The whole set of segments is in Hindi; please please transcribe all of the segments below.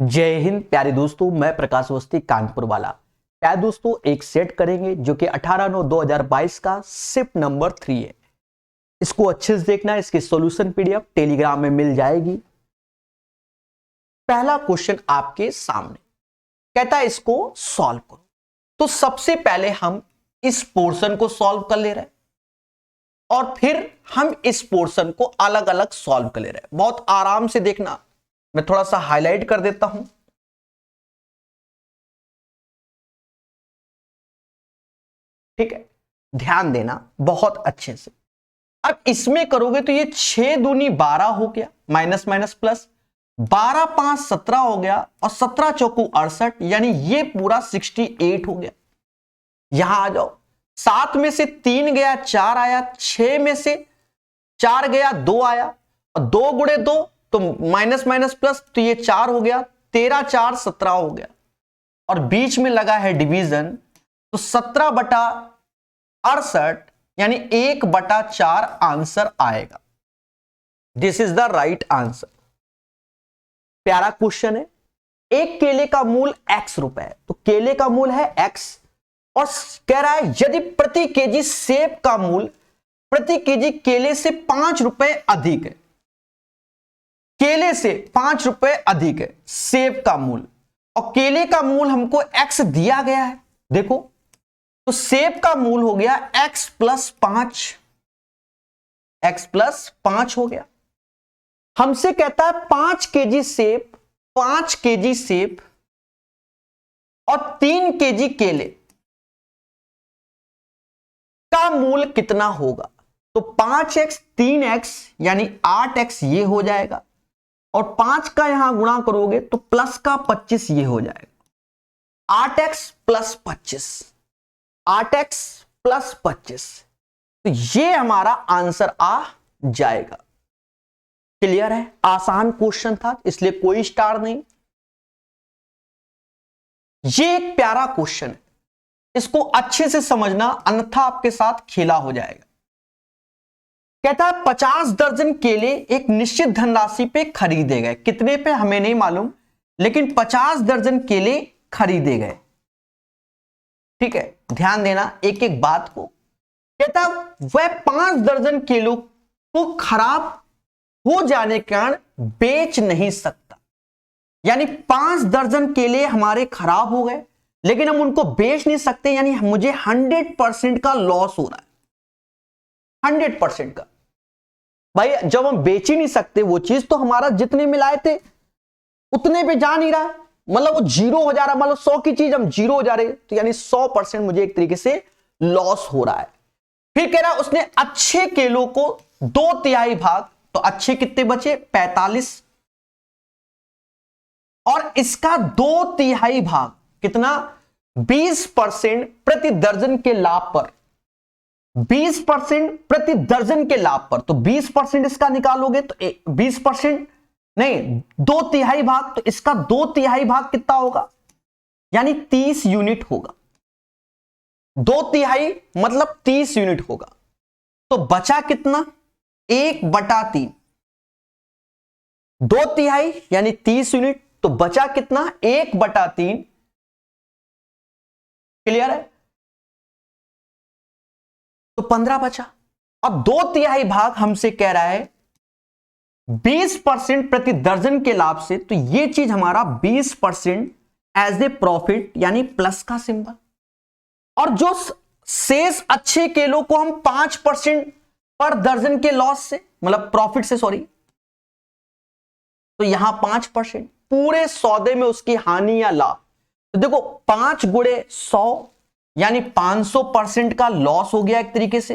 जय हिंद प्यारे दोस्तों, मैं प्रकाश अवस्थी कानपुर वाला। प्यारे दोस्तों, एक सेट करेंगे जो कि 18/9/2022 का शिफ्ट नंबर 3 है। इसको अच्छे से देखना, इसकी सॉल्यूशन पीडीएफ टेलीग्राम में मिल जाएगी। पहला क्वेश्चन आपके सामने कहता है इसको सॉल्व करो। तो सबसे पहले हम इस पोर्शन को सॉल्व कर ले रहे हैं और फिर हम इस पोर्शन को अलग अलग सॉल्व कर ले रहे हैं। बहुत आराम से देखना, मैं थोड़ा सा हाईलाइट कर देता हूं। ठीक है, ध्यान देना बहुत अच्छे से। अब इसमें करोगे तो ये 6 दूनी 12 हो गया, माइनस माइनस प्लस 12 5 17 हो गया और 17 चौकू 68, यानी ये पूरा 68 हो गया। यहां आ जाओ, 7 में से 3 गया 4 आया, 6 में से 4 गया 2 आया और 2 गुणे 2 तो माइनस माइनस प्लस, तो ये 4 हो गया, 13 4 17 हो गया और बीच में लगा है डिवीजन, तो 17/68 यानी 1/4 आंसर आएगा। This is the right answer. प्यारा क्वेश्चन है। एक केले का मूल x रुपए है, तो केले का मूल है x और कह रहा है यदि प्रति केजी सेब का मूल प्रति केजी केले से 5 रुपए अधिक है, केले से 5 रुपए अधिक है सेब का मूल, और केले का मूल हमको x दिया गया है। देखो, तो सेब का मूल हो गया x + 5, x + 5 हो गया। हमसे कहता है 5 केजी सेब, 5 केजी सेब और 3 केजी केले का मूल कितना होगा। तो 5x 3x यानी 8x ये हो जाएगा और 5 का यहां गुणा करोगे तो प्लस का 25 ये हो जाएगा। 8x + 25, 8x + 25, तो ये हमारा आंसर आ जाएगा। क्लियर है? आसान क्वेश्चन था, इसलिए कोई स्टार नहीं। ये एक प्यारा क्वेश्चन है, इसको अच्छे से समझना, अन्यथा आपके साथ खेला हो जाएगा। कहता है 50 दर्जन केले एक निश्चित धनराशि पे खरीदे गए। कितने पे हमें नहीं मालूम, लेकिन 50 दर्जन केले खरीदे गए। ठीक है, ध्यान देना एक एक बात को। कहता है वह 5 दर्जन केलों को खराब हो जाने के कारण बेच नहीं सकता। यानी 5 दर्जन केले हमारे खराब हो गए, लेकिन हम उनको बेच नहीं सकते, यानी मुझे 100% का लॉस हो रहा है। 100% का। भाई जब हम बेच ही नहीं सकते वो चीज, तो हमारा जितने मिलाए थे उतने पे जा नहीं रहा, मतलब वो 0 हो जा रहा। मतलब 100 की चीज हम 0 हो जा रहे, तो यानी 100% मुझे एक तरीके से लॉस हो रहा है। फिर कह रहा है उसने अच्छे केलों को 2/3 भाग, तो अच्छे कितने बचे 45, और इसका 2/3 भाग कितना 20% प्रति दर्जन के लाभ पर, 20% प्रति दर्जन के लाभ पर, तो 20% इसका निकालोगे तो 20% नहीं 2/3 भाग, तो इसका 2/3 भाग कितना होगा, यानी 30 यूनिट होगा। 2/3 मतलब 30 यूनिट होगा। तो बचा कितना 1/3, 2/3 यानी 30 यूनिट, तो बचा कितना 1/3। क्लियर है? तो 15 बचा। अब 2/3 भाग हमसे कह रहा है 20% प्रति दर्जन के लाभ से, तो ये चीज हमारा 20% एज ए प्रॉफिट यानी प्लस का सिंबल, और जो शेष अच्छे केलों को हम 5% पर दर्जन के लॉस से, मतलब प्रॉफिट से, सॉरी, तो यहां 5% पूरे सौदे में उसकी हानि या लाभ। तो देखो 5 गुणे 100 यानी 500% का लॉस हो गया एक तरीके से।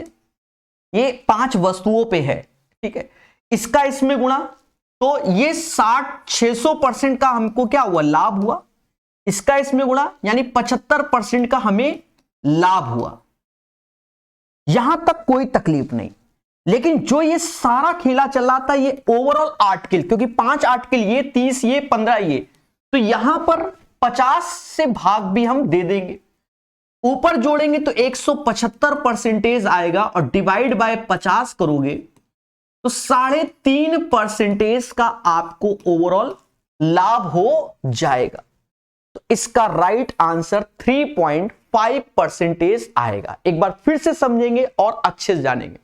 ये 5 वस्तुओं पे है, ठीक है। इसका इसमें गुणा, तो ये 60-600% का हमको क्या हुआ, लाभ हुआ। इसका इसमें गुणा यानी 75% का हमें लाभ हुआ। यहां तक कोई तकलीफ नहीं, लेकिन जो ये सारा खेला चल रहा था ये ओवरऑल 8 किल, क्योंकि 5 8 किल, ये 30 ये 15 ये, तो यहां पर 50 से भाग भी हम दे देंगे, ऊपर जोड़ेंगे तो 175% आएगा और डिवाइड बाय 50 करोगे तो 3.5% का आपको ओवरऑल लाभ हो जाएगा। तो इसका राइट आंसर 3.5% आएगा। एक बार फिर से समझेंगे और अच्छे से जानेंगे।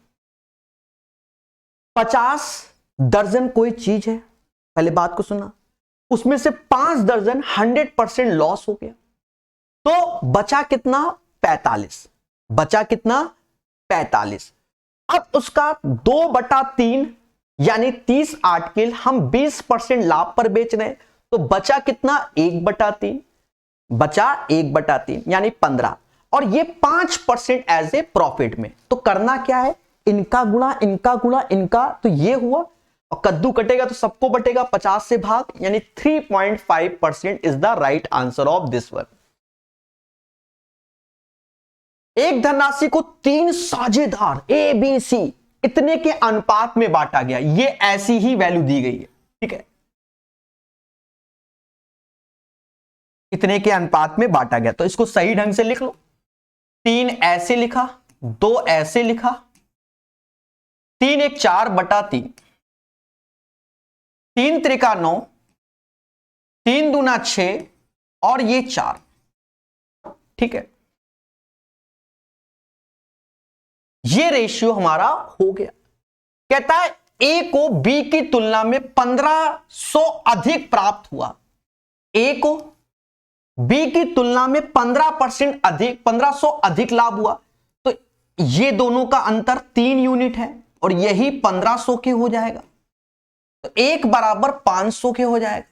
50 दर्जन कोई चीज है, पहले बात को सुना, उसमें से 5 दर्जन 100% लॉस हो गया, तो बचा कितना? 45। बचा कितना? 45। अब उसका 2/3 यानी 30 आर्टिकल हम 20% लाभ पर बेच रहे हैं, तो बचा कितना? 1/3। बचा 1/3 यानी 15, और ये 5% एज ए प्रॉफिट में। तो करना क्या है? इनका गुणा इनका गुणा इनका, तो ये हुआ, और कद्दू कटेगा तो सबको बटेगा, 50 से भाग, यानी 3.5% is the right answer of this one. एक धनराशि को 3 साझेदार ए बी सी इतने के अनुपात में बांटा गया, ये ऐसी ही वैल्यू दी गई है, ठीक है, इतने के अनुपात में बांटा गया, तो इसको सही ढंग से लिख लो। 3 ऐसे लिखा, 2 ऐसे लिखा, 3 एक 4/3, 3 त्रिका 9, 3 दूना 6, और ये 4, ठीक है, ये रेशियो हमारा हो गया। कहता है ए को बी की तुलना में 1500 अधिक प्राप्त हुआ। ए को बी की तुलना में 15% अधिक, 1500 अधिक लाभ हुआ, तो ये दोनों का अंतर 3 यूनिट है, और यही 1500 के हो जाएगा, तो 1 बराबर 500 के हो जाएगा।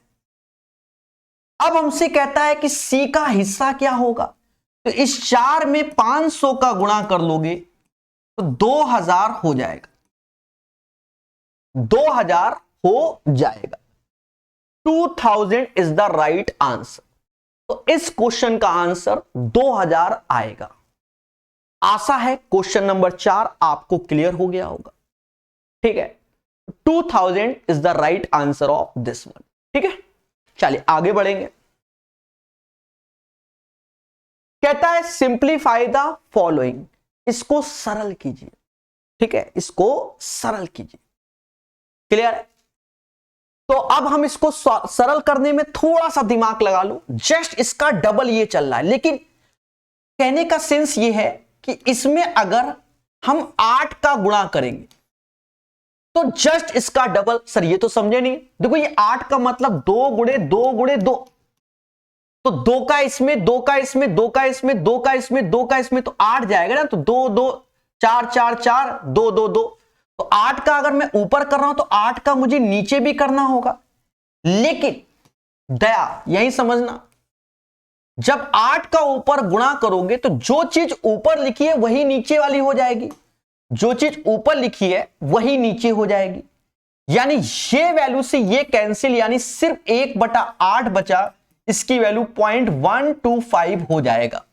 अब हमसे कहता है कि सी का हिस्सा क्या होगा, तो इस 4 में 500 का गुणा कर लोगे तो 2000 हो जाएगा, 2000 हो जाएगा। 2000 इज द राइट आंसर। तो इस क्वेश्चन का आंसर 2000 आएगा। आशा है क्वेश्चन नंबर 4 आपको क्लियर हो गया होगा, ठीक है। 2000 is the right answer of this one, ठीक है। चलिए आगे बढ़ेंगे। कहता है सिंप्लीफाई द फॉलोइंग, इसको सरल कीजिए, ठीक है, इसको सरल कीजिए, क्लियर है। तो अब हम इसको सरल करने में थोड़ा सा दिमाग लगा लो, जस्ट इसका डबल ये चल रहा है, लेकिन कहने का सेंस ये है कि इसमें अगर हम 8 का गुणा करेंगे तो जस्ट इसका डबल। सर ये तो समझे नहीं, देखो ये 8 का मतलब 2 गुणे 2 गुणे 2, तो 2 का इसमें, 2 का इसमें, 2 का इसमें, 2 का इसमें, 2 का इसमें, तो 8 जाएगा ना। तो 2 2 4 4 4 2 2 2, तो 8 का अगर मैं ऊपर कर रहा हूं तो 8 का मुझे नीचे भी करना होगा। लेकिन दया यही समझना, जब 8 का ऊपर गुणा करोगे तो जो चीज ऊपर लिखी है वही नीचे वाली हो जाएगी, जो चीज ऊपर लिखी है वही नीचे हो जाएगी, यानी ये वैल्यू से ये कैंसिल, यानी सिर्फ 1/8 बचा, इसकी वैल्यू 0.125 हो जाएगा।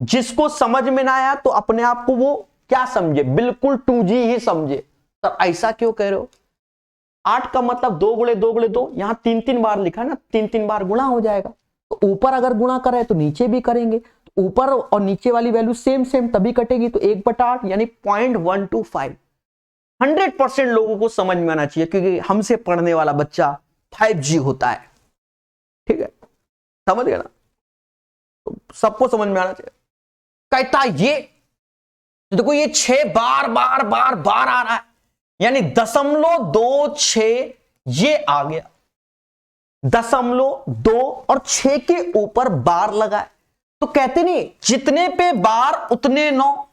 जिसको समझ में ना आया तो अपने आप को वो क्या समझे, बिल्कुल 2G ही समझे। सर ऐसा क्यों कह रहे हो? 8 का मतलब 2 गुणे 2 गुणे 2, यहां 3 बार लिखा ना, 3 बार गुणा हो जाएगा। तो ऊपर अगर गुणा करे तो नीचे भी करेंगे, तो ऊपर और नीचे वाली वैल्यू सेम सेम तभी कटेगी, तो 1/8 यानी 0.125। 100% लोगों को समझ में आना चाहिए, क्योंकि हमसे पढ़ने वाला बच्चा 5G होता है, ठीक है, समझ गया ना, तो सबको समझ में आना चाहिए। कहता ये देखो, ये 6 बार बार बार बार आ रहा है, यानी 0.26 ये आ गया, 0.2 और 6 के ऊपर बार लगाए, तो कहते नहीं जितने पे बार उतने 9,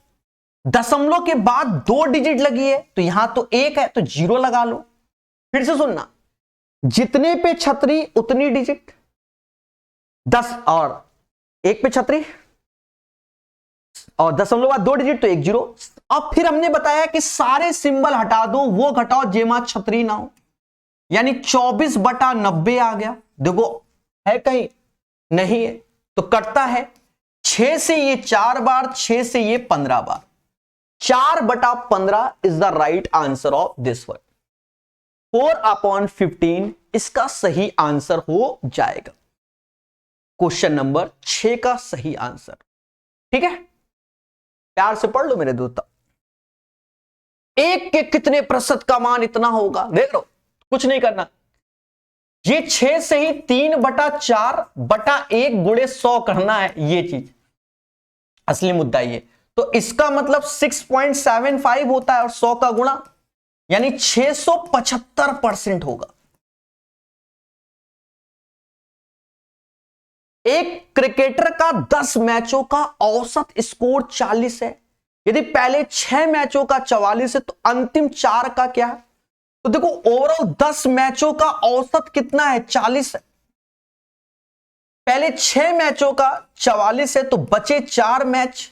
दशमलव के बाद 2 डिजिट लगी है, तो यहां तो 1 है तो 0 लगा लो। फिर से सुनना, जितने पे छतरी उतनी डिजिट, 10 और 1 पे छतरी, और दशमलव बाद 2 डिजिट तो 1 0। अब फिर हमने बताया कि सारे सिंबल हटा दो, वो घटाओ जेमा छतरी ना हो, यानी 24/90 आ गया। देखो है कहीं नहीं है, तो कटता है 6 से ये 4 बार, 6 से ये 15 बार, 4/15 is the right answer of this one. 4/15 इसका सही आंसर हो जाएगा, क्वेश्चन नंबर 6 का सही आंसर, ठीक है। प्यार से पढ़ लो मेरे दोस्तों। 1 के कितने प्रतिशत का मान इतना होगा, देख लो, कुछ नहीं करना, ये 6 से ही 3/4/1 गुणे 100 करना है, ये चीज असली मुद्दा ये। तो इसका मतलब 6.75 होता है और 100 का गुणा यानी 675% होगा। एक क्रिकेटर का 10 मैचों का औसत स्कोर 40 है। यदि पहले 6 मैचों का 44 है तो अंतिम 4 का क्या है? तो देखो ओवरऑल 10 मैचों का औसत कितना है? 40 है। पहले 6 मैचों का 44 है तो बचे 4 मैच,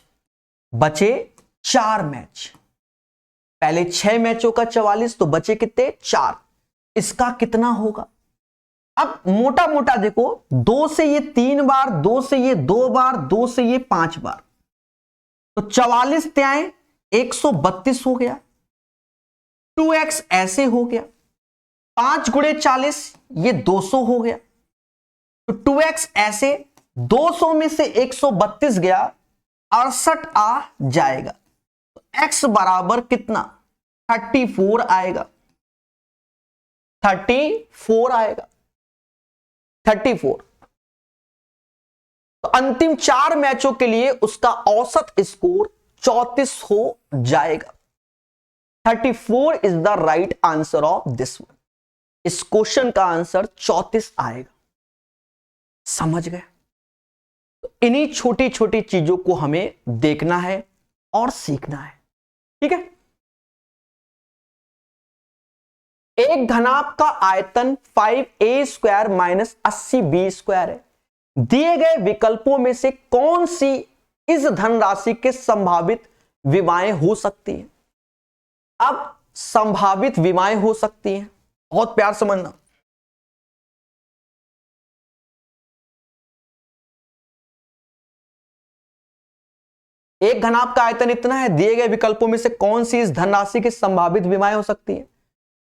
पहले 6 मैचों का 44 तो बचे कितने? 4। इसका कितना होगा? अब मोटा मोटा देखो, 2 से ये 3 बार, 2 से ये 2 बार, 2 से ये 5 बार, तो 44 त्याएं 132 हो गया। 2x ऐसे हो गया, 5 गुणे 40 ये 200 हो गया। तो 2x ऐसे 200 में से 132 गया, 68 आ जाएगा। तो x बराबर कितना? 34 आएगा। 34 आएगा, 34। तो अंतिम 4 मैचों के लिए उसका औसत स्कोर 34 हो जाएगा। 34 is the right answer of this one. इस क्वेश्चन का आंसर 34 आएगा। समझ गए? तो इन्हीं छोटी छोटी चीजों को हमें देखना है और सीखना है। ठीक है। एक घनाभ का आयतन 5a² माइनस 80b² है। दिए गए विकल्पों में से कौन सी इस धनराशि के संभावित विमाएं हो सकती हैं? अब संभावित विमाएं हो सकती हैं, बहुत प्यार समझना। एक घनाभ का आयतन इतना है, दिए गए विकल्पों में से कौन सी इस धनराशि की संभावित विमाएं हो सकती है?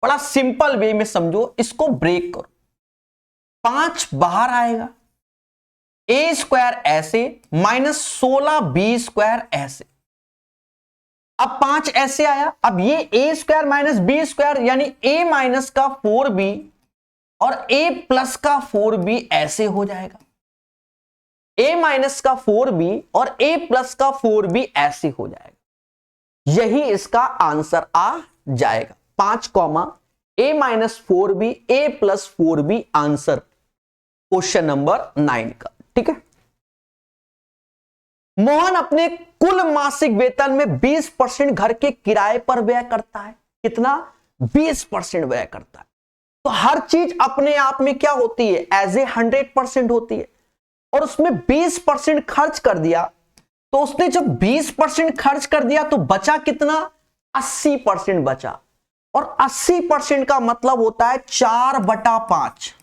बड़ा सिंपल वे में समझो, इसको ब्रेक करो। 5 बाहर आएगा, a² ऐसे माइनस 16b² ऐसे। अब 5 ऐसे आया, अब ये a² माइनस b² यानी a माइनस का 4b और a प्लस का 4b ऐसे हो जाएगा। a माइनस का 4b और a प्लस का 4b ऐसे हो जाएगा। यही इसका आंसर आ जाएगा। 5, a minus 4b a plus 4b answer question number 9 का। ठीक है। मोहन अपने कुल मासिक वेतन में 20% घर के किराए पर व्यय करता है। कितना? 20% व्यय करता है। तो हर चीज अपने आप में क्या होती है? एज ए 100% होती है। और उसमें 20% खर्च कर दिया, तो उसने जब 20% खर्च कर दिया तो बचा कितना? 80% बचा। और 80% का मतलब होता है 4/5।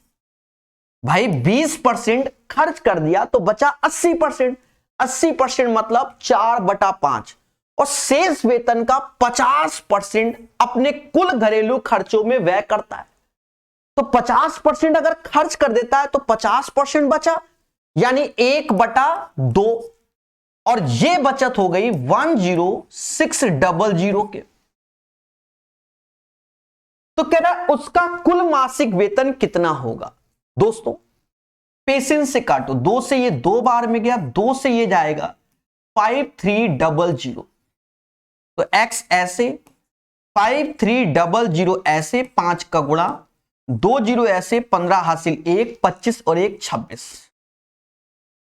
भाई 20% खर्च कर दिया तो बचा 80%। 80% मतलब 4/5। और शेष वेतन का 50% अपने कुल घरेलू खर्चों में व्यय करता है। तो 50% अगर खर्च कर देता है तो 50% बचा, यानी 1/2। और ये बचत हो गई 10600 के। तो कह रहा है उसका कुल मासिक वेतन कितना होगा? दोस्तों पेशेंस से काटो, 2 से ये 2 बार में गया, 2 से ये जाएगा 5300। तो x ऐसे, 5300 ऐसे, 5 का गुणा, 2 0 ऐसे, 15 हासिल 1, 25 और 1 26।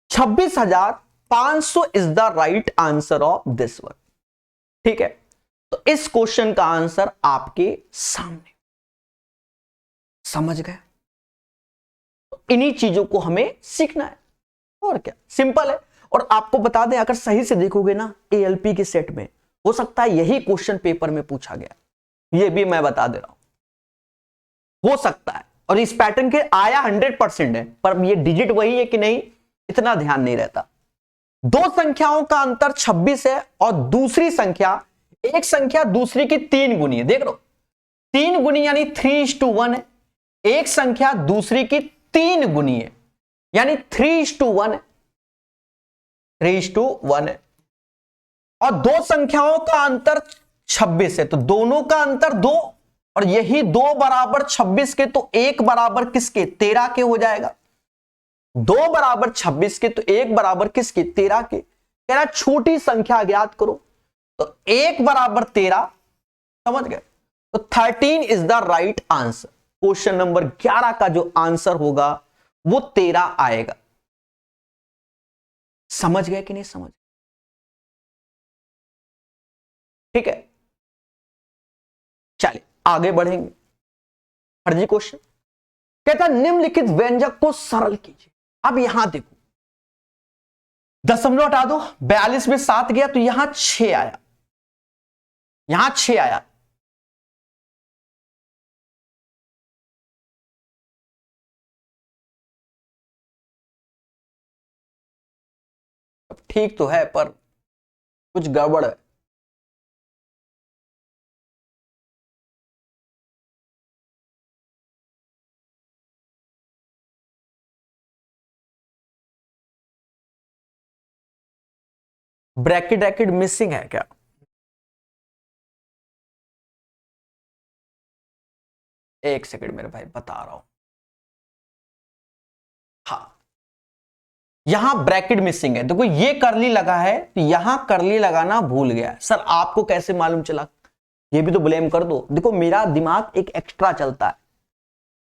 26,500 is the right answer of this one. ठीक है। तो इस क्वेश्चन का आंसर आपके सामने। समझ गए? तो इन्हीं चीजों को हमें सीखना है और क्या, सिंपल है। और आपको बता दें, अगर सही से देखोगे ना एएलपी के सेट में, हो सकता है यही क्वेश्चन पेपर में पूछा गया, ये भी मैं बता दे रहा हूं, हो सकता है। और इस पैटर्न के आया 100% है, पर ये डिजिट वही है कि नहीं इतना ध्यान नहीं रहता। 2 संख्याओं का अंतर 26 है और दूसरी संख्या, एक संख्या दूसरी की 3 गुनी है। देख लो 3 गुनी यानी 3:1 है। एक संख्या दूसरी की 3 गुनी है यानी 3:1 है। 3:1 है। और 2 संख्याओं का अंतर 26 है, तो दोनों का अंतर 2 और यही 2 बराबर 26 के, तो 1 बराबर किसके? 13 के हो जाएगा। 2 बराबर 26 के, तो 1 बराबर किसके? 13 के। कह रहा छोटी संख्या ज्ञात करो, तो 1 बराबर 13, समझ गए? तो 13 is the right answer. Question number 11 का जो आंसर होगा वो 13 आएगा। समझ गए कि नहीं समझ? ठीक है, चलिए आगे बढ़ेंगे। फर्जी क्वेश्चन कहता है निम्नलिखित व्यंजक को सरल कीजिए। अब यहां देखो, दशमलव हटा दो, 42 में 7 गया तो यहां 6 आया, यहां 6 आया। ठीक तो है पर कुछ गड़बड़ है। ब्रैकेट ब्रैकेट मिसिंग है क्या? एक सेकंड मेरे भाई बता रहा हूं। हाँ, यहां ब्रैकेट मिसिंग है। देखो ये करली लगा है, तो यहां करली लगाना भूल गया। सर आपको कैसे मालूम चला? ये भी तो ब्लेम कर दो। देखो मेरा दिमाग एक एक्स्ट्रा चलता है।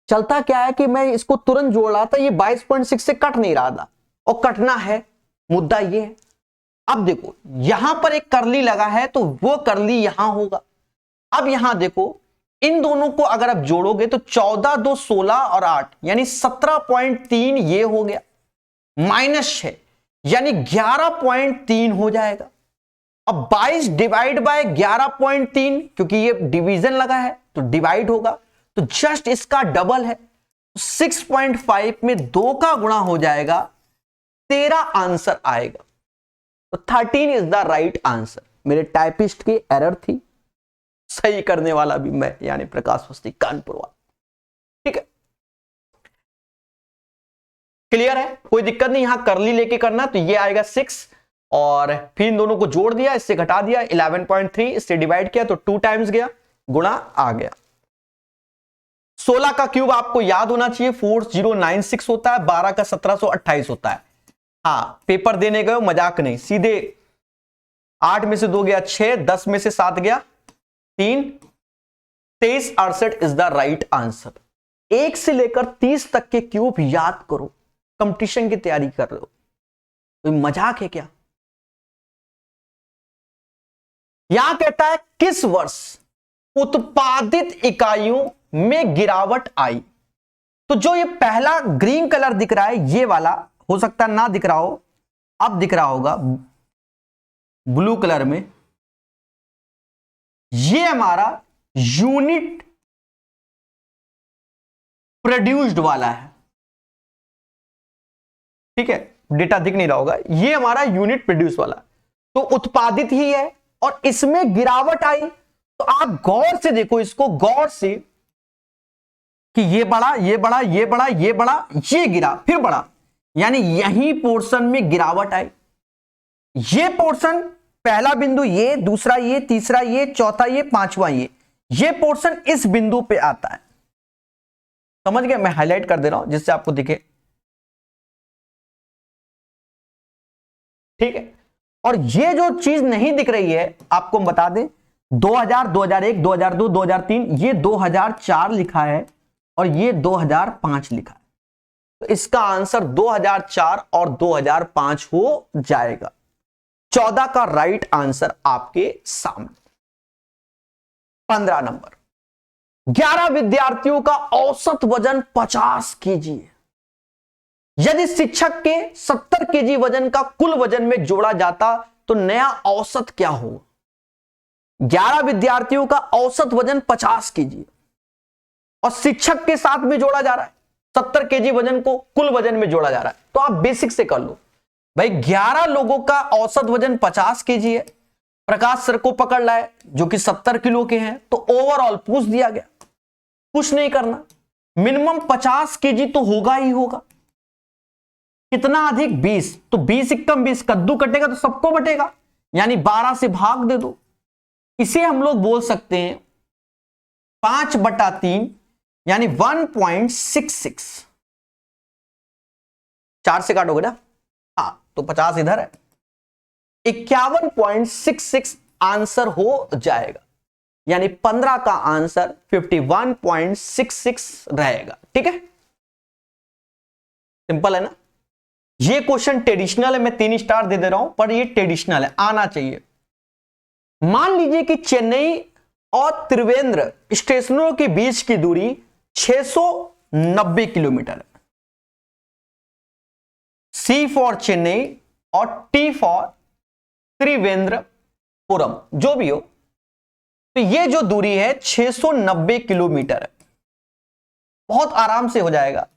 चलता क्या है कि मैं इसको तुरंत जोड़ रहा था, ये 22.6 से कट नहीं रहा था, और कटना है, मुद्दा ये है। अब देखो यहां पर एक करली लगा है, तो वो करली यहां होगा। अब यहां देखो इन दोनों को अगर आप जोड़ोगे तो 14 2 16 और 8 यानी 17.3 ये हो गया, -6 यानी 11.3 हो जाएगा। अब 22 डिवाइड बाय 11.3, क्योंकि ये डिवीजन लगा है तो डिवाइड होगा, तो जस्ट इसका डबल है। 6.5 में 2 का गुणा हो जाएगा, 13 आंसर आएगा। तो 13 इज द राइट आंसर। मेरे टाइपिस्ट की एरर थी, सही करने वाला भी मैं, यानी प्रकाश वस्ती कानपुर वाला। ठीक है, क्लियर है, कोई दिक्कत नहीं। यहां करली लेके करना, तो ये आएगा 6 और फिर इन दोनों को जोड़ दिया, इससे घटा दिया 11.3, इससे डिवाइड किया तो 2 टाइम्स गया, गुणा आ गया। 16 का क्यूब आपको याद होना चाहिए 4096 होता है, 12 का 1728 होता है। हाँ, पेपर देने गए मजाक नहीं, सीधे 8 में से 2 गया 6, 10 में से 7 गया 3, 23 68 इज द राइट आंसर। 1 से लेकर 30 तक के क्यूब याद करो। कंपटीशन की तैयारी कर रहे हो, कोई मजाक है क्या? यहां कहता है किस वर्ष उत्पादित इकाइयों में गिरावट आई। तो जो ये पहला ग्रीन कलर दिख रहा है, ये वाला हो सकता है ना दिख रहा हो, अब दिख रहा होगा ब्लू कलर में, ये हमारा यूनिट प्रोड्यूस्ड वाला है। ठीक है, डेटा दिख नहीं रहा होगा, ये हमारा यूनिट प्रोड्यूस वाला, तो उत्पादित ही है और इसमें गिरावट आई। तो आप गौर से देखो इसको, गौर से, कि ये बढ़ा, ये बढ़ा, ये बढ़ा, ये बढ़ा, ये गिरा, फिर बढ़ा, यानी यही पोर्शन में गिरावट आई। ये पोर्शन, पहला बिंदु ये, दूसरा ये, तीसरा ये, चौथा ये, पांचवा ये पोर्शन इस बिंदु पे आता है। समझ गए? मैं हाईलाइट कर दे रहा हूं जिससे आपको दिखे। ठीक है, और ये जो चीज नहीं दिख रही है आपको हम बता दें, 2000, 2001, 2002, 2003, ये 2004 लिखा है और ये 2005 लिखा है। तो इसका आंसर 2004 और 2005 हो जाएगा। 14 का राइट आंसर आपके सामने। 15 नंबर, 11 विद्यार्थियों का औसत वजन 50 केजी है। यदि शिक्षक के 70 केजी वजन का कुल वजन में जोड़ा जाता तो नया औसत क्या होगा? 11 विद्यार्थियों का औसत वजन 50 केजी और शिक्षक के साथ में जोड़ा जा रहा है, 70 केजी वजन को कुल वजन में जोड़ा जा रहा है। तो आप बेसिक से कर लो भाई, 11 लोगों का औसत वजन 50 केजी है, प्रकाश सर को पकड़ लाए जो कि 70 किलो के हैं, तो ओवरऑल पूछ दिया गया, कुछ नहीं करना, मिनिमम 50 केजी तो होगा ही होगा। कितना अधिक? 20, तो 20 एकम 20, कद्दू कटेगा तो सबको बटेगा, यानी 12 से भाग दे दो। इसे हम लोग बोल सकते हैं 5/3 यानी 1.66। 4 से काटोगे ना, हाँ तो 50 इधर है, 51.66 आंसर हो जाएगा, यानी 15 का आंसर 51.66 रहेगा। ठीक है, सिंपल है ना। ये क्वेश्चन ट्रेडिशनल है, मैं 3 स्टार दे दे रहा हूं, पर ये ट्रेडिशनल है, आना चाहिए। मान लीजिए कि चेन्नई और त्रिवेंद्र स्टेशनों के बीच की दूरी 690 किलोमीटर है। C फॉर चेन्नई और T फॉर त्रिवेंद्रपुरम, जो भी हो, तो ये जो दूरी है 690 किलोमीटर है, बहुत आराम से हो जाएगा।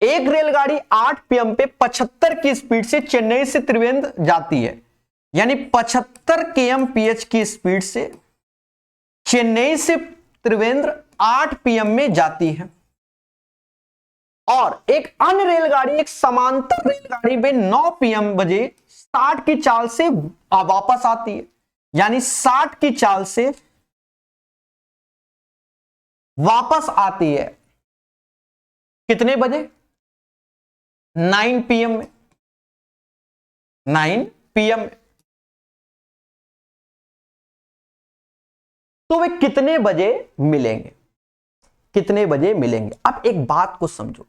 एक रेलगाड़ी 8 PM पे 75 की स्पीड से चेन्नई से त्रिवेंद्र जाती है, यानी 75 kmph की स्पीड से चेन्नई से त्रिवेंद्र 8 PM में जाती है। और एक अन्य रेलगाड़ी, एक समांतर रेलगाड़ी में 9 PM बजे 60 की चाल से वापस आती है, यानी 60 की चाल से वापस आती है कितने बजे? 9 PM में, 9 PM में। तो वे कितने बजे मिलेंगे? कितने बजे मिलेंगे? अब एक बात को समझो,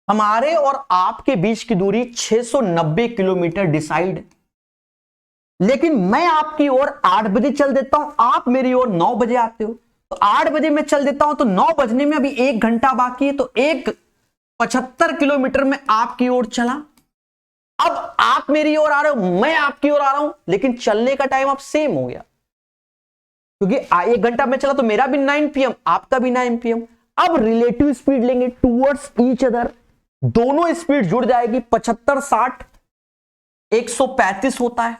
हमारे और आपके बीच की दूरी 690 किलोमीटर डिसाइड है, लेकिन मैं आपकी ओर 8 बजे चल देता हूं, आप मेरी ओर 9 बजे आते हो, तो 8 बजे मैं चल देता हूं, तो 9 बजने में अभी 1 घंटा बाकी है, तो 75 किलोमीटर में आपकी ओर चला। अब आप मेरी ओर आ रहे हो, मैं आपकी ओर आ रहा हूं, लेकिन चलने का टाइम अब सेम हो गया, क्योंकि 1 घंटा में चला तो मेरा भी 9 PM, आपका भी 9 PM। अब रिलेटिव स्पीड लेंगे टूवर्ड्स ईच अदर, दोनों स्पीड जुड़ जाएगी, 75 60 135 होता है,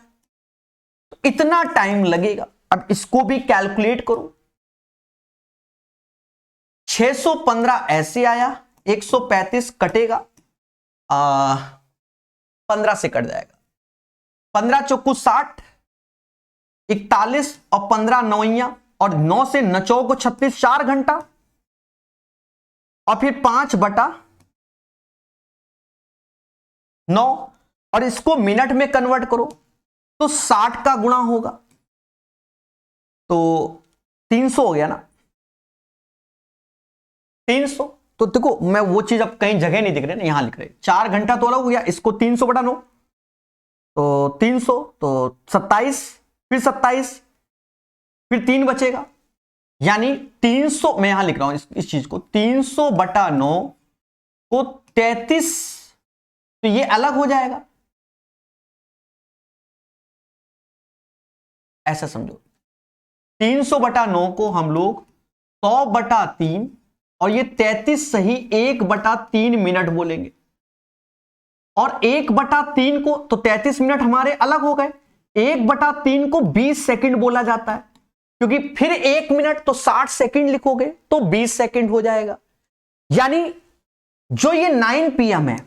तो इतना टाइम लगेगा। अब इसको भी कैलकुलेट करो, 615 ऐसे आया, 135 कटेगा, 15 से कट जाएगा, 15 चौकू 60, 41 और 15 9 और 9 से 9 चौको 36, 4 घंटा, और फिर 5/9, और इसको मिनट में कन्वर्ट करो तो 60 का गुणा होगा, तो 300 हो गया ना, 300। तो देखो, मैं वो चीज अब कहीं जगह नहीं दिख रही ना, यहां लिख रहे 4 घंटा तो अलग हो गया, इसको 300/9, तो 300, तो 27, फिर 27, फिर 3 बचेगा, यानी 300, मैं यहां लिख रहा हूं इस चीज को, 300/9 को 33, तो ये अलग हो जाएगा, ऐसा समझो। 300/9 को हम लोग 100/3, और ये 33 सही 1/3 मिनट बोलेंगे, और 1/3 को, तो 33 मिनट हमारे अलग हो गए, 1/3 को 20 सेकंड बोला जाता है, क्योंकि फिर 1 मिनट तो 60 सेकंड लिखोगे तो 20 सेकंड हो जाएगा। यानी जो ये 9 PM है,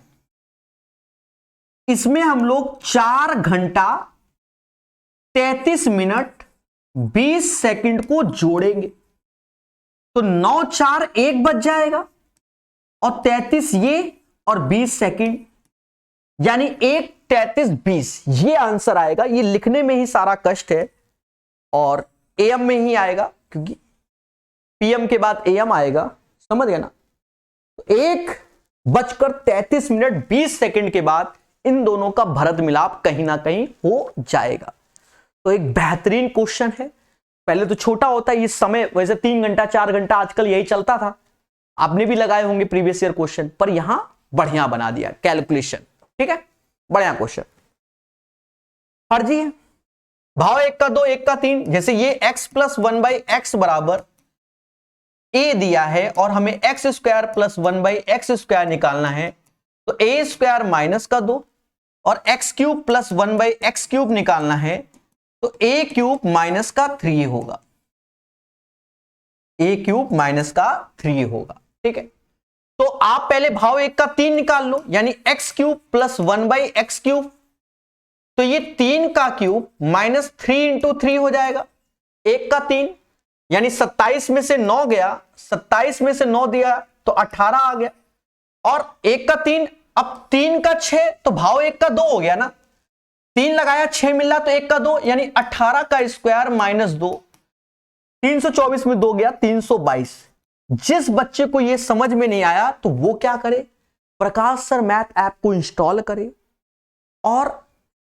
इसमें हम लोग 4 घंटा 33 मिनट 20 सेकंड को जोड़ेंगे, तो 9 4 1 बच जाएगा, और 33 ये और 20 सेकंड, यानी 1 33 20, ये आंसर आएगा। ये लिखने में ही सारा कष्ट है, और AM में ही आएगा, क्योंकि PM के बाद AM आएगा, समझ गए ना। तो 1:33 20 सेकंड के बाद इन दोनों का भरत मिलाप कहीं ना कहीं हो जाएगा। तो एक बेहतरीन क्वेश्चन है। पहले तो छोटा होता है ये समय, वैसे 3 घंटा 4 घंटा आजकल यही चलता था, आपने भी लगाए होंगे प्रीवियस ईयर क्वेश्चन, पर यहां बढ़िया बना दिया कैलकुलेशन। ठीक है, बढ़िया क्वेश्चन। फर्जी है, भाव 1 का 2 1 का 3, जैसे ये x + 1/x बराबर a दिया है, और हमें x² + 1/x² निकालना है, तो a² - का 2, और x³ + 1/x³ निकालना है, तो a³ - का 3 होगा, a³ - का 3 होगा। ठीक है, तो आप पहले भाव 1 का 3 निकाल लो, यानी x³ + 1/x³, तो ये 3 का क्यूब -3 × 3 हो जाएगा, 1 का 3, यानी 27 में से 9 गया, 27 में से 9 दिया तो 18 आ गया, और 1 का 3, अब 3 का 6 तो भाव 1 का 2 हो गया ना, 3 लगाया 6 मिला तो 1 का 2, यानी 18 का स्क्वायर माइनस 2, 324 में 2 गया 322। जिस बच्चे को यह समझ में नहीं आया तो वो क्या करे, प्रकाश सर मैथ ऐप को इंस्टॉल करे और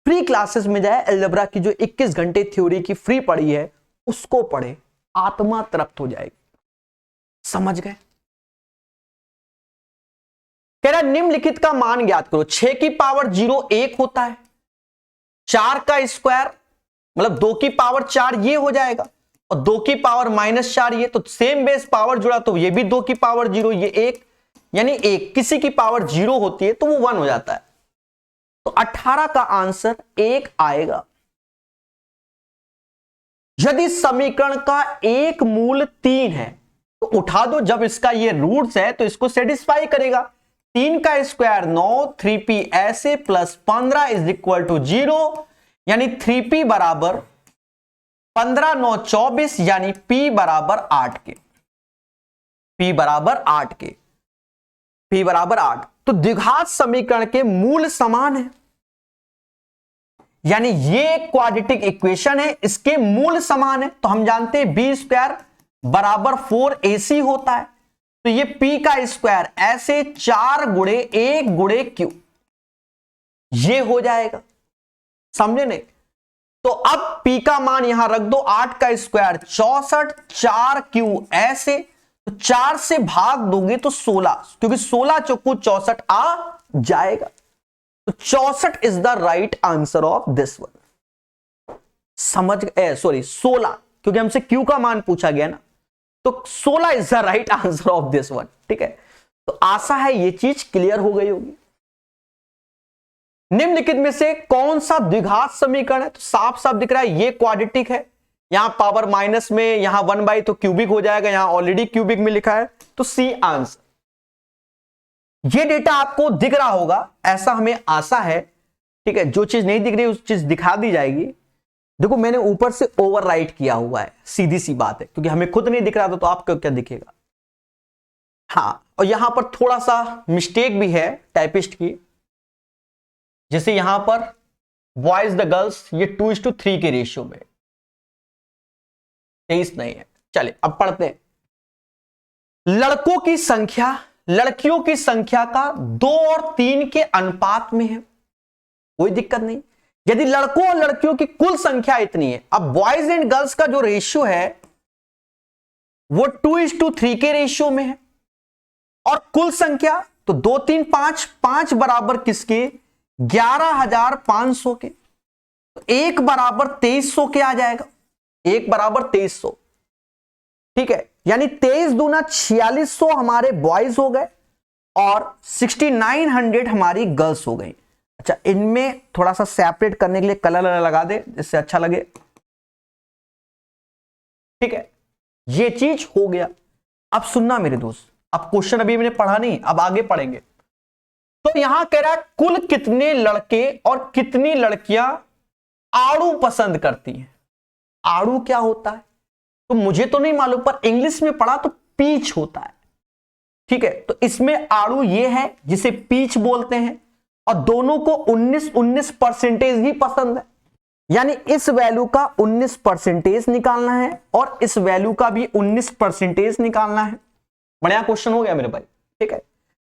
फ्री क्लासेस में जाए, अलजेब्रा की जो 21 घंटे थ्योरी की फ्री पढ़ी है उसको पढ़े, आत्मा तृप्त हो जाएगी। समझ गए? कह रहा निम्नलिखित का मान ज्ञात करो। 6 की पावर 0 1 होता है, 4 का स्क्वायर मतलब 2 की पावर 4 ये हो जाएगा, और 2 की पावर -4 ये, तो सेम बेस पावर जुड़ा तो ये भी 2 की पावर 0 ये 1, यानी 1 किसी की पावर 0 होती है तो वो 1 हो जाता है, तो 18 का आंसर 1 आएगा। यदि समीकरण का एक मूल 3 है तो उठा दो, जब इसका ये रूट्स है तो इसको सेटिस्फाई करेगा। 3 का स्क्वायर 9, 3p ऐसे प्लस 15 इज इक्वल टू 0, यानी 3p बराबर 15 9 24, यानी p बराबर 8 के, p बराबर 8 के, p बराबर 8। तो द्विघात समीकरण के मूल समान है, यानी ये क्वाड्रेटिक इक्वेशन है, इसके मूल समान है। तो हम जानते हैं बी स्क्वायर बराबर 4ac होता है, तो ये p का स्क्वायर ऐसे 4 गुणे 1 गुणे q, ये हो जाएगा। समझे नहीं? तो अब p का मान यहां रख दो, 8 का स्क्वायर 64, 4q ऐसे, तो 4 से भाग दोगे तो 16, क्योंकि 16 चौकू 64 आ जाएगा, तो 64 is the right answer of this one. समझ गए? सॉरी 16, क्योंकि हमसे q का मान पूछा गया ना, तो 16 is the right answer of this one. ठीक है, तो आशा है ये चीज क्लियर हो गई होगी। निम्नलिखित में से कौन सा द्विघात समीकरण है? तो साफ साफ दिख रहा है ये क्वाड्रेटिक है, यहां पावर माइनस में, यहां 1/, तो क्यूबिक हो जाएगा, यहां ऑलरेडी क्यूबिक में लिखा है, तो सी आंसर। ये डेटा आपको दिख रहा होगा, ऐसा हमें आशा है। ठीक है, जो चीज नहीं दिख रही उस चीज दिखा दी जाएगी। देखो मैंने ऊपर से ओवरराइट किया हुआ है, सीधी सी बात है, क्योंकि हमें खुद नहीं दिख रहा था तो आपको क्या दिखेगा। हाँ, और यहां पर थोड़ा सा मिस्टेक भी है टाइपिस्ट की, जैसे यहां पर बॉयज द गर्ल्स ये 2:3 के रेशियो में, 23 नहीं है। चलिए अब पढ़ते हैं। लड़कों की संख्या लड़कियों की संख्या का 2 और 3 के अनुपात में है, कोई दिक्कत नहीं। यदि लड़कों और लड़कियों की कुल संख्या इतनी है, अब बॉयज एंड गर्ल्स का जो रेशियो है वो 2:3 के रेशियो में है, और कुल संख्या तो 2 3 5 5 बराबर किसके, 11,500 के, तो 1 बराबर 2300 के आ जाएगा, 1 बराबर 2300। ठीक है, यानी 23 दूना 4600 हमारे बॉयज हो गए और 6900 हमारी गर्ल्स हो गई। अच्छा, इनमें थोड़ा सा सेपरेट करने के लिए कलर लगा दे जिससे अच्छा लगे। ठीक है, ये चीज हो गया। अब सुनना मेरे दोस्त, अब क्वेश्चन अभी मैंने पढ़ा नहीं, अब आगे पढ़ेंगे। तो यहां कह रहा है कुल कितने लड़के और कितनी लड़कियां आड़ू पसंद करती हैं। आड़ू क्या होता है तो मुझे तो नहीं मालूम, पर इंग्लिश में पढ़ा तो पीच होता है। ठीक है, तो इसमें आड़ू ये है जिसे पीच बोलते हैं, और दोनों को 19% ही पसंद है, यानी इस वैल्यू का 19% निकालना है और इस वैल्यू का भी 19% निकालना है। बढ़िया क्वेश्चन हो गया मेरे भाई। ठीक है,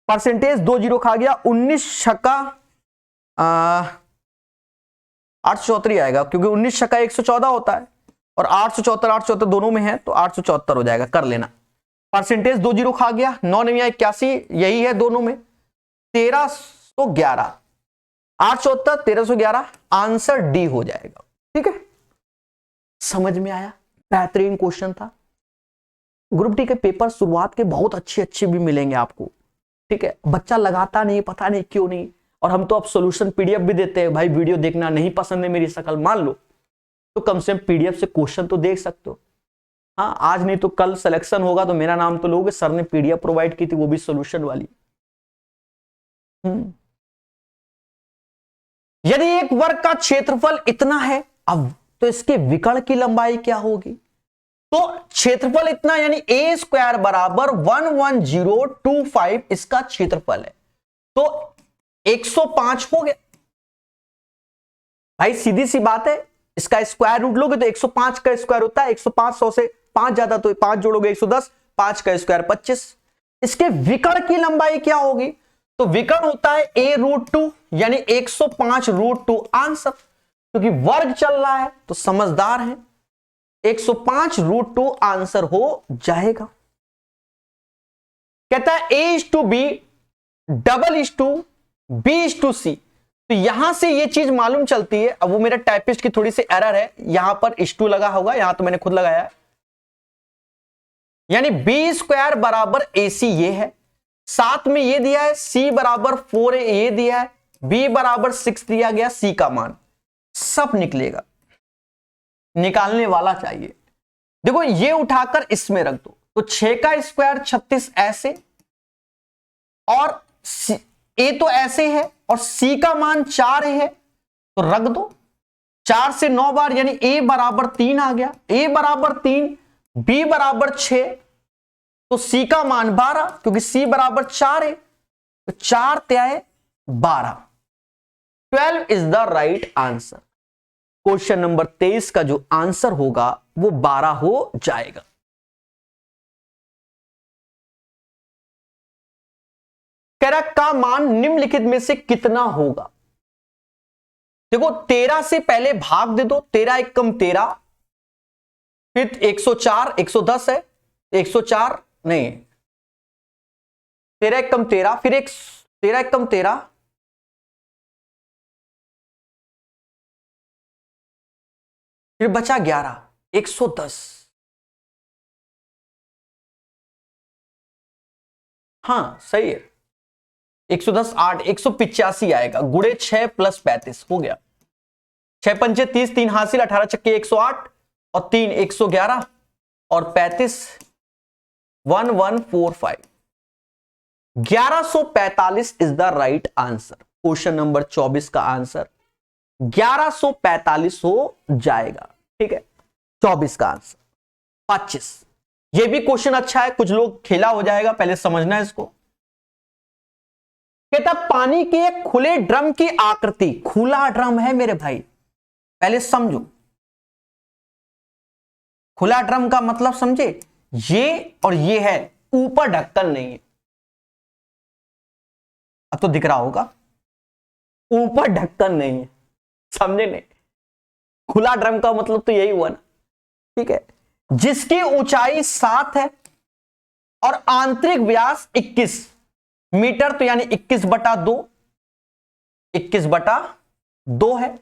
परसेंटेज 2 0 खा गया, 19 छक्का 874 आएगा, क्योंकि 19 छक्का 114 होता है और 874 दोनों में है, तो 874 हो जाएगा, कर लेना। परसेंटेज 2 0 खा गया, 9 9 81 यही है दोनों में, 1311, 874 1311, आंसर डी हो जाएगा। ठीक है, समझ में आया? बेहतरीन क्वेश्चन था। ग्रुप डी के पेपर शुरुआत के बहुत अच्छे भी मिलेंगे आपको। ठीक है, बच्चा लगाता नहीं, पता नहीं क्यों नहीं, और हम तो अब सॉल्यूशन पीडीएफ भी देते हैं। भाई वीडियो देखना नहीं पसंद है मेरी शक्ल मान लो, तो कम से कम पीडीएफ से क्वेश्चन तो देख सकते हो। हाँ, आज नहीं तो कल सिलेक्शन होगा तो मेरा नाम तो लोगे, सर ने पीडीएफ प्रोवाइड की थी, वो भी सॉल्यूशन वाली। यदि एक वर्ग का क्षेत्रफल इतना है, अब तो इसके विकर्ण की लंबाई क्या होगी? तो क्षेत्रफल इतना यानी ए स्क्वायर बराबर 11025 इसका क्षेत्रफल है। तो 105 हो गया भाई, सीधी सी बात है। इसका स्क्वायर रूट लोगे तो 105 का स्क्वायर होता है 105, 100 से 5 ज्यादा तो 5 जोड़ोगे 110, 5 का स्क्वायर 25। इसके विकर्ण की लंबाई क्या होगी? तो विकर्ण होता है a√2 यानी 105√2 आंसर, क्योंकि वर्ग चल रहा है तो समझदार है, 105√2 आंसर हो जाएगा। कहता है A/B B/C। तो यहां से ये चीज मालूम चलती है। अब वो मेरा टाइपिस्ट की थोड़ी सी एरर है, यहां पर इस2 लगा होगा, यहां तो मैंने खुद लगाया है, यानी B² बराबर AC ये है, साथ में ये दिया है C बराबर 4A ये दिया है, B बराबर 6 दिया गया, C का मान सब निकलेगा, निकालने वाला चाहिए। देखो ये उठाकर इसमें रख दो तो 6 का स्क्वायर 36 ऐसे, और A तो ऐसे है और C का मान 4 है तो रख दो, 4 से 9 बार यानी A बराबर 3 आ गया, A बराबर 3, B बराबर 6 तो C का मान 12, क्योंकि C बराबर 4 है तो 4 त्याय 12, 12 is the right answer. Question number 23 का जो आंसर होगा वो 12 हो जाएगा। कह रहा का मान निम्नलिखित में से कितना होगा? देखो 13 से पहले भाग दे दो, 13 एकम 13, फिर 104, 110 है, 104 नहीं, 13 एकम 13, फिर 13 एकम 13, फिर बचा 11, 110। हाँ सही है, 110 8, 185 आएगा, गुड़े 6 + 35 हो गया, 6 पंचे 30, 3 हासिल, 18 चक्के 108 और 3 111 और 35 1145, 1145 is the right answer. Question number 24 का आंसर 1145 हो जाएगा। ठीक है, 24 का आंसर 25। ये भी क्वेश्चन अच्छा है, कुछ लोग खेला हो जाएगा, पहले समझना है इसको। कहता पानी के एक खुले ड्रम की आकृति, खुला ड्रम है मेरे भाई, पहले समझो खुला ड्रम का मतलब समझे, ये और ये है, ऊपर ढक्कन नहीं है। अब तो दिख रहा होगा, ऊपर ढक्कन नहीं है, समझे नहीं? खुला ड्रम का मतलब तो यही हुआ ना। ठीक है, जिसकी ऊंचाई 7 है और आंतरिक व्यास 21 मीटर, तो यानी 21/2, 21/2 है।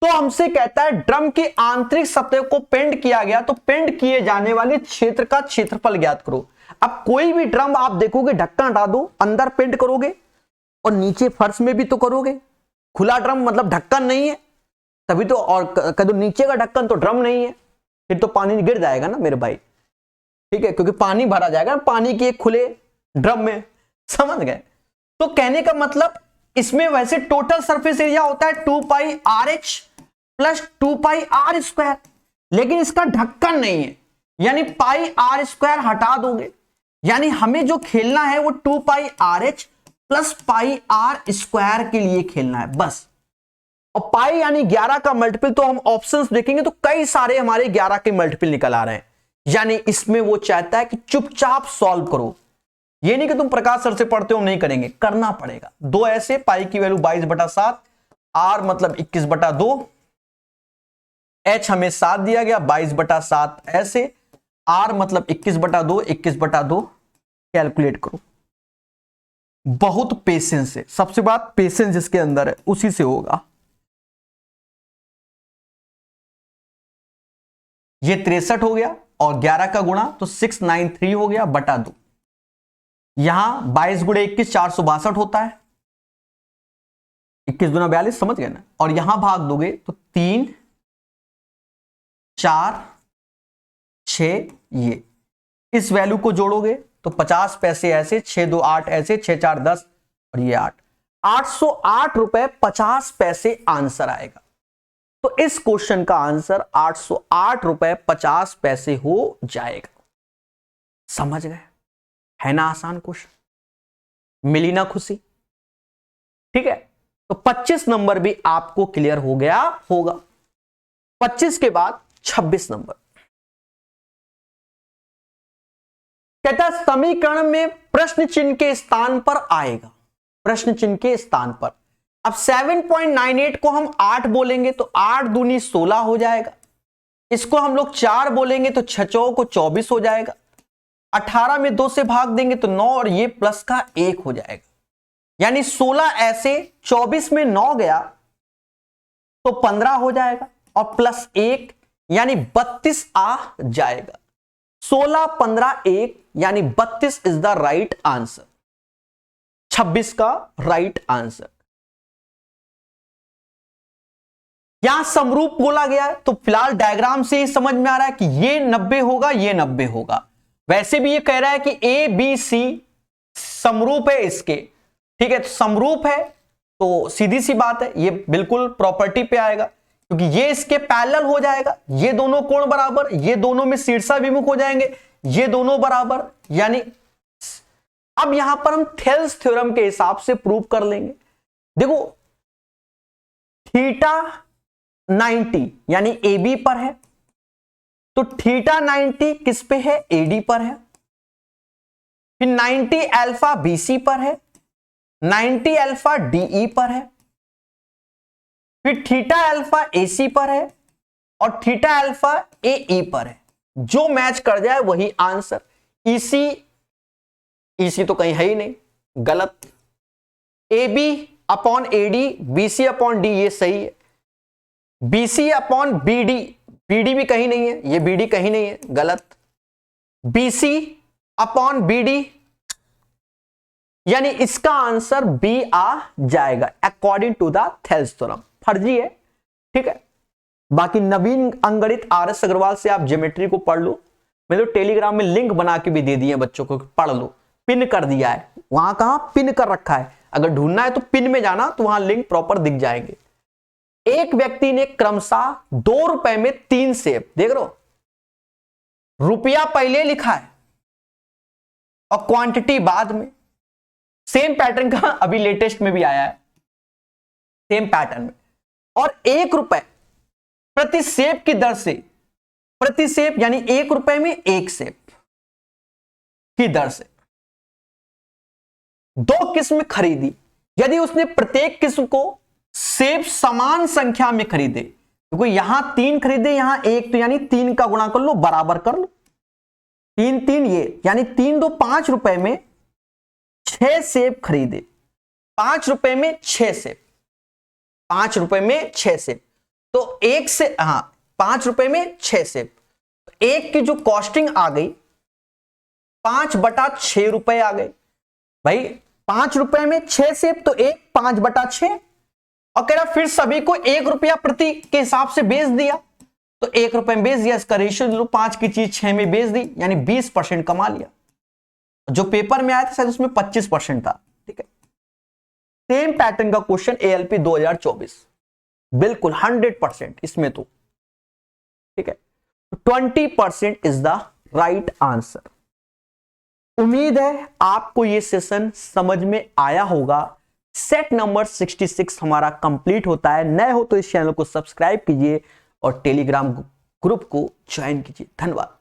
तो हमसे कहता है ड्रम की आंतरिक सतह को पेंट किया गया, तो पेंट किए जाने वाले क्षेत्र का क्षेत्रफल ज्ञात करो। अब कोई भी ड्रम आप देखोगे, ढक्कन हटा दो, अंदर पेंट करोगे और नीचे फर्श में भी तो करोगे। खुला ड्रम मतलब ढक्कन नहीं है तभी तो, और कदम नीचे का ढक्कन तो ड्रम नहीं है, फिर तो पानी गिर जाएगा ना मेरे भाई। ठीक है, क्योंकि पानी भरा जाएगा पानी के एक खुले ड्रम में, समझ गए? तो कहने का मतलब इसमें वैसे टोटल सरफेस एरिया होता है 2πRH + 2πr², लेकिन इसका ढक्कन नहीं है, यानी πr² हटा दोगे, यानी हमें जो खेलना है वो 2πRH + πr² के लिए खेलना है बस। और पाई यानी 11 का मल्टीपल, तो हम ऑप्शंस देखेंगे तो कई सारे हमारे 11 के मल्टीपल निकल आ रहे हैं, यानी इसमें वो चाहता है कि चुपचाप सॉल्व करो। ये नहीं कि तुम प्रकाश सर से पढ़ते हो, नहीं करेंगे, करना पड़ेगा। दो ऐसे, पाई की वैल्यू 22/7, आर मतलब 21/2, एच हमें 7 दिया गया 22/7 ऐसे, आर मतलब 21/2, 21/2 कैलकुलेट करो। बहुत पेशेंस है, सबसे बात पेशेंस जिसके अंदर है उसी से होगा। ये 63 हो गया और 11 का गुणा तो 693 हो गया बटा 2। यहां 22 × 21 462 होता है, 21 × 42, समझ गए ना? और यहां भाग दोगे तो 3 4 6, ये इस वैल्यू को जोड़ोगे तो 50 पैसे ऐसे, 6 2 8 ऐसे, 6 4 10 और ये 8, 808 रुपए 50 पैसे आंसर आएगा। तो इस क्वेश्चन का आंसर 808 रुपए 50 पैसे हो जाएगा। समझ गए? है ना आसान क्वेश्चन? मिली ना खुशी? ठीक है, तो 25 नंबर भी आपको क्लियर हो गया होगा। 25 के बाद 26 नंबर कहता है समीकरण में प्रश्न चिन्ह के स्थान पर आएगा। प्रश्न चिन्ह के स्थान पर अब 7.98 को हम 8 बोलेंगे तो 8 दूनी 16 हो जाएगा। इसको हम लोग 4 बोलेंगे तो 6 को 24 हो जाएगा। 18 में 2 से भाग देंगे तो 9 और ये प्लस का 1 हो जाएगा। यानी 16 ऐसे, 24 में 9 गया तो 15 हो जाएगा और प्लस 1 यानी 32 आ जाएगा। 16 15 1 यानी 32 इज द राइट आंसर। 26 का राइट आंसर। यहां समरूप बोला गया है तो फिलहाल डायग्राम से ही समझ में आ रहा है कि ये 90 होगा, ये 90 होगा। वैसे भी ये कह रहा है कि ए बी सी समरूप है इसके, ठीक है, तो समरूप है तो सीधी सी बात है ये बिल्कुल प्रॉपर्टी पे आएगा क्योंकि ये इसके पैरेलल हो जाएगा। ये दोनों कोण बराबर, ये दोनों में शीर्षाभिमुख हो जाएंगे, ये दोनों बराबर। यानी अब यहां पर हम थेल्स थ्योरम के हिसाब से प्रूव कर लेंगे। देखो थीटा 90 यानी ए बी पर है तो थीटा 90 किस पे है? एडी पर है। फिर 90 अल्फा बीसी पर है, 90 अल्फा डीई पर है, फिर थीटा अल्फा एसी पर है और थीटा अल्फा एई पर है। जो मैच कर जाए वही आंसर। ईसी तो कहीं है ही नहीं, गलत। A B upon AD, BC upon D ये सही है। बीसी अपॉन बीडी, बीडी भी कहीं नहीं है, ये बीडी कहीं नहीं है, गलत। बीसी अपॉन बीडी यानी इसका आंसर बी आ जाएगा according to the Thales theorem. फर्जी है, ठीक है। बाकी नवीन अंगणित आरएस अग्रवाल से आप ज्योमेट्री को पढ़ लो। मैंने तो टेलीग्राम में लिंक बना के भी दे दिए बच्चों को, पढ़ लो। पिन कर दिया है, वहां कहां पिन कर रखा है, अगर ढूंढना है तो पिन में जाना तो वहां लिंक प्रॉपर दिख जाएंगे। एक व्यक्ति ने क्रमशः 2 रुपए में 3 सेब, देख रहे हो, रुपया पहले लिखा है और क्वांटिटी बाद में। सेम पैटर्न का अभी लेटेस्ट में भी आया है, सेम पैटर्न में। और 1 रुपए प्रति सेब की दर से, प्रति सेब यानी 1 रुपए में 1 सेब की दर से 2 किस्म खरीदी। यदि उसने प्रत्येक किस्म को सेब समान संख्या में खरीदे, क्योंकि यहां 3 खरीदे यहां 1, तो यानी 3 का गुणा कर लो, बराबर कर लो। 3 3 ये यानी 3 2 5 रुपए में 6 सेब खरीदे। 5 रुपए में 6 सेब, 5 रुपए में 6 सेब, तो 1 से 5 रुपए में 6 सेब, तो 1 की जो कॉस्टिंग आ गई 5/6 रुपए आ गए। भाई 5 रुपए में 6 सेब तो 1 5/6, और कह रहा फिर सभी को 1 रुपया प्रति के हिसाब से बेच दिया, तो 1 रुपए में बेच दिया, इसका रेशियो लो, 5 की चीज 6 में बेच दी, यानी 20% कमा लिया। जो पेपर में आया था शायद उसमें 25% था, ठीक है। सेम पैटर्न का क्वेश्चन एएलपी 2024, बिल्कुल 100% इसमें तो, ठीक है। 20% इज द राइट आंसर। उम्मीद है आपको ये सेशन समझ में आया होगा। सेट नंबर 66 हमारा कंप्लीट होता है। नए हो तो इस चैनल को सब्सक्राइब कीजिए और टेलीग्राम ग्रुप को ज्वाइन कीजिए। धन्यवाद।